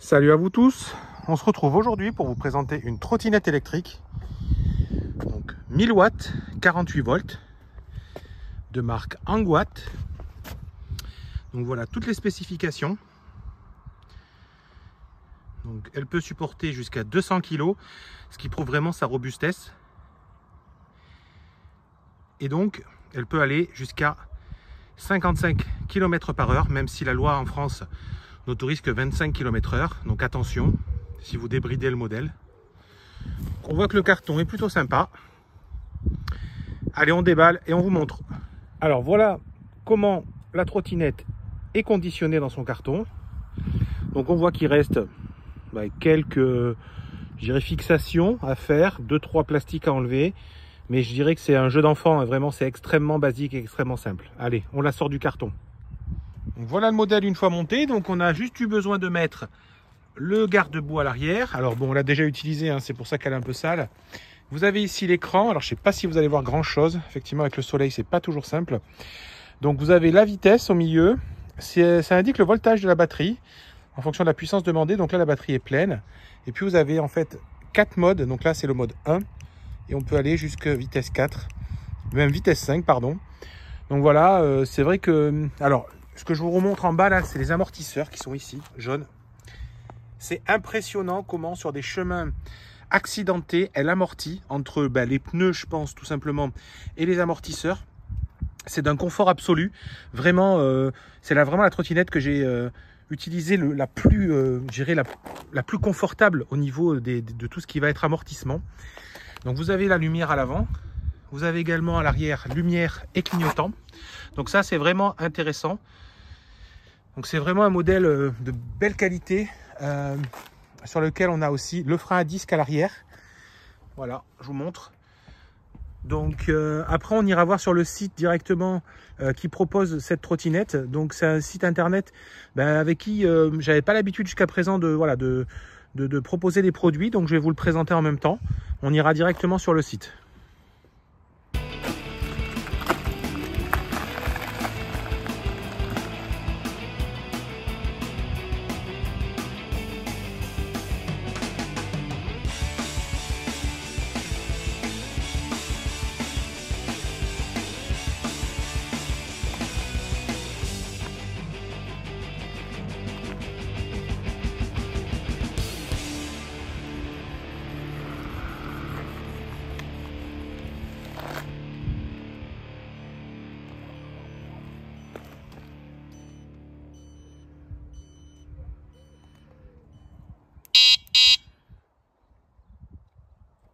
Salut à vous tous, on se retrouve aujourd'hui pour vous présenter une trottinette électrique, donc 1000 watts, 48 volts, de marque Angwatt. Donc voilà toutes les spécifications. Donc elle peut supporter jusqu'à 200 kg, ce qui prouve vraiment sa robustesse. Et donc elle peut aller jusqu'à 55 km/h, même si la loi en France n'autorise que 25 km/h. Donc attention, si vous débridez le modèle. On voit que le carton est plutôt sympa. Allez, on déballe et on vous montre. Alors voilà comment la trottinette est conditionnée dans son carton. Donc on voit qu'il reste quelques fixations à faire, 2-3 plastiques à enlever. Mais je dirais que c'est un jeu d'enfant, vraiment c'est extrêmement basique et extrêmement simple. Allez, on la sort du carton. Donc voilà le modèle une fois monté. Donc on a juste eu besoin de mettre le garde-boue à l'arrière. Alors bon, on l'a déjà utilisé, hein, c'est pour ça qu'elle est un peu sale. Vous avez ici l'écran. Alors je ne sais pas si vous allez voir grand chose. Effectivement avec le soleil c'est pas toujours simple. Donc vous avez la vitesse au milieu. Ça indique le voltage de la batterie en fonction de la puissance demandée. Donc là la batterie est pleine. Et puis vous avez en fait 4 modes. Donc là c'est le mode 1. Et on peut aller jusqu'à vitesse 4. Même vitesse 5 pardon. Donc voilà, c'est vrai que... Alors ce que je vous remontre en bas là, c'est les amortisseurs qui sont ici, jaunes. C'est impressionnant comment sur des chemins accidentés, elle amortit entre les pneus, je pense, tout simplement, et les amortisseurs. C'est d'un confort absolu. Vraiment, c'est vraiment la trottinette que j'ai utilisée la plus confortable au niveau de tout ce qui va être amortissement. Donc vous avez la lumière à l'avant. Vous avez également à l'arrière lumière et clignotant. Donc ça, c'est vraiment intéressant. Donc c'est vraiment un modèle de belle qualité sur lequel on a aussi le frein à disque à l'arrière. Voilà, je vous montre. Donc après on ira voir sur le site directement qui propose cette trottinette. Donc c'est un site internet avec qui j'avais pas l'habitude jusqu'à présent de proposer des produits. Donc je vais vous le présenter en même temps. On ira directement sur le site.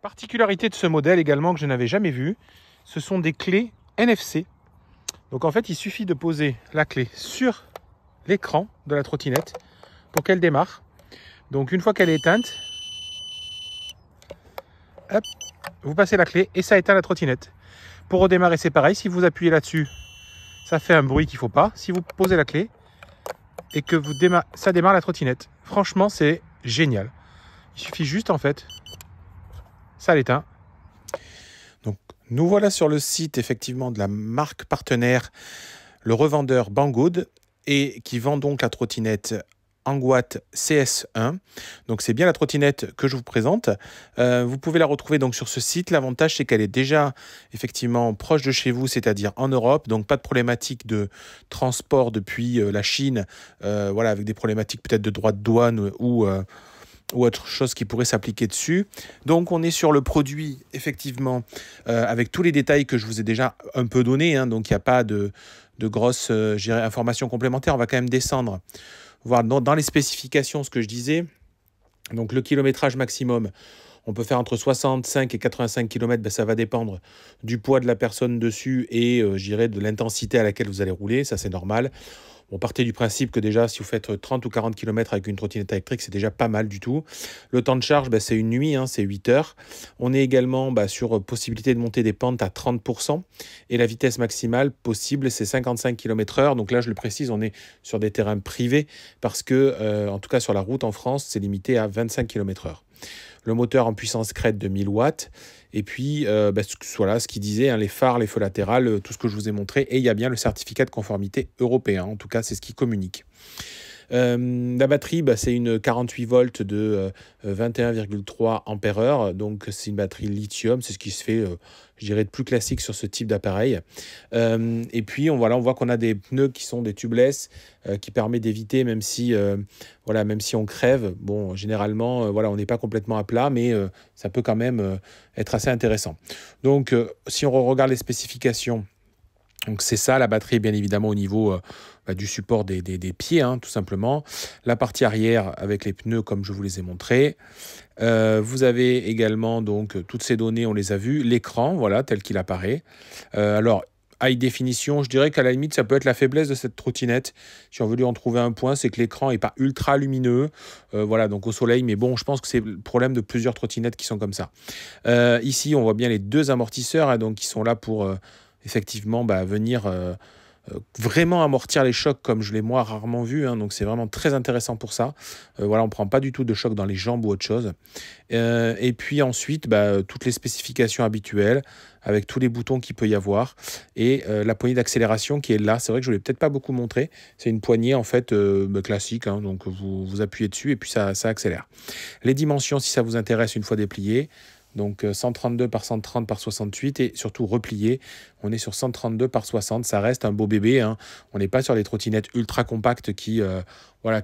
Particularité de ce modèle également que je n'avais jamais vu, ce sont des clés NFC. Donc en fait, il suffit de poser la clé sur l'écran de la trottinette pour qu'elle démarre. Donc une fois qu'elle est éteinte, hop, vous passez la clé et ça éteint la trottinette. Pour redémarrer, c'est pareil. Si vous appuyez là-dessus, ça fait un bruit qu'il ne faut pas. Si vous posez la clé et que ça démarre la trottinette. Franchement, c'est génial. Il suffit juste en fait... Ça l'éteint. Donc nous voilà sur le site effectivement de la marque partenaire, le revendeur Banggood, et qui vend donc la trottinette Angwatt CS1. Donc c'est bien la trottinette que je vous présente. Vous pouvez la retrouver donc sur ce site. L'avantage c'est qu'elle est déjà effectivement proche de chez vous, c'est-à-dire en Europe. Donc pas de problématique de transport depuis la Chine, voilà, avec des problématiques peut-être de droits de douane ou autre chose qui pourrait s'appliquer dessus. Donc on est sur le produit effectivement avec tous les détails que je vous ai déjà un peu donnés, hein, donc il n'y a pas de grosses informations complémentaires. On va quand même descendre, voir dans les spécifications ce que je disais. Donc le kilométrage maximum, on peut faire entre 65 et 85 km, ça va dépendre du poids de la personne dessus et de l'intensité à laquelle vous allez rouler, ça c'est normal. On partait du principe que déjà, si vous faites 30 ou 40 km avec une trottinette électrique, c'est déjà pas mal du tout. Le temps de charge, c'est une nuit, hein, c'est 8 heures. On est également sur possibilité de monter des pentes à 30%. Et la vitesse maximale possible, c'est 55 km/h. Donc là, je le précise, on est sur des terrains privés parce que, en tout cas sur la route en France, c'est limité à 25 km/h. Le moteur en puissance crête de 1000 watts. Et puis, voilà ce qu'il disait, hein, les phares, les feux latérales, tout ce que je vous ai montré. Et il y a bien le certificat de conformité européen. En tout cas, c'est ce qui communique. La batterie, c'est une 48 volts de 21,3 ampères-heure. Donc, c'est une batterie lithium. C'est ce qui se fait, je dirais, de plus classique sur ce type d'appareil. Et puis, on voit qu'on a des pneus qui sont des tubeless qui permet d'éviter, même si on crève. Bon, généralement, on n'est pas complètement à plat, mais ça peut quand même être assez intéressant. Donc, si on regarde les spécifications, donc c'est ça la batterie, bien évidemment, au niveau du support des pieds, tout simplement. La partie arrière avec les pneus comme je vous les ai montrés. Vous avez également donc toutes ces données, on les a vues. L'écran, voilà, tel qu'il apparaît. Alors, high définition, je dirais qu'à la limite, ça peut être la faiblesse de cette trottinette. Si on veut lui en trouver un point, c'est que l'écran n'est pas ultra lumineux. Voilà, donc au soleil, mais bon, je pense que c'est le problème de plusieurs trottinettes qui sont comme ça. Ici, on voit bien les deux amortisseurs, donc qui sont là pour effectivement venir vraiment amortir les chocs comme je l'ai moi rarement vu, donc c'est vraiment très intéressant pour ça. On ne prend pas du tout de choc dans les jambes ou autre chose. Et puis ensuite, toutes les spécifications habituelles avec tous les boutons qu'il peut y avoir et la poignée d'accélération qui est là. C'est vrai que je ne l'ai peut-être pas beaucoup montré. C'est une poignée en fait classique, donc vous appuyez dessus et puis ça accélère. Les dimensions, si ça vous intéresse, une fois dépliées. Donc 132 par 130 par 68 et surtout replié, on est sur 132 par 60, ça reste un beau bébé, On n'est pas sur les trottinettes ultra compactes qui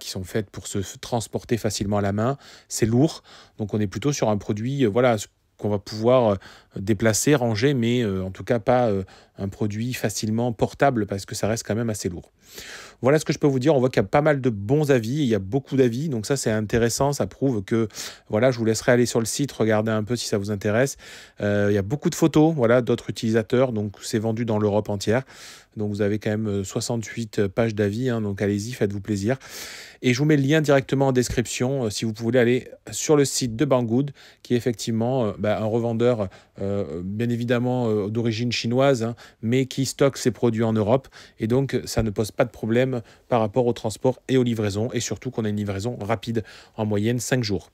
sont faites pour se transporter facilement à la main, c'est lourd, donc on est plutôt sur un produit qu'on va pouvoir déplacer, ranger, mais en tout cas pas un produit facilement portable parce que ça reste quand même assez lourd. Voilà ce que je peux vous dire. On voit qu'il y a pas mal de bons avis, il y a beaucoup d'avis, donc ça c'est intéressant, ça prouve que je vous laisserai aller sur le site, regarder un peu si ça vous intéresse. Il y a beaucoup de photos, d'autres utilisateurs, donc c'est vendu dans l'Europe entière. Donc vous avez quand même 68 pages d'avis, donc allez-y, faites-vous plaisir. Et je vous mets le lien directement en description si vous voulez aller sur le site de Banggood, qui est effectivement un revendeur bien évidemment d'origine chinoise, mais qui stocke ses produits en Europe. Et donc ça ne pose pas de problème par rapport au transport et aux livraisons, et surtout qu'on a une livraison rapide, en moyenne 5 jours.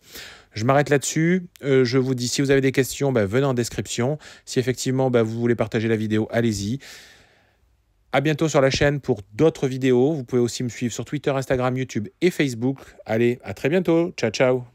Je m'arrête là-dessus. Je vous dis, si vous avez des questions, venez en description. Si effectivement vous voulez partager la vidéo, allez-y. À bientôt sur la chaîne pour d'autres vidéos. Vous pouvez aussi me suivre sur Twitter, Instagram, YouTube et Facebook. Allez, à très bientôt. Ciao, ciao.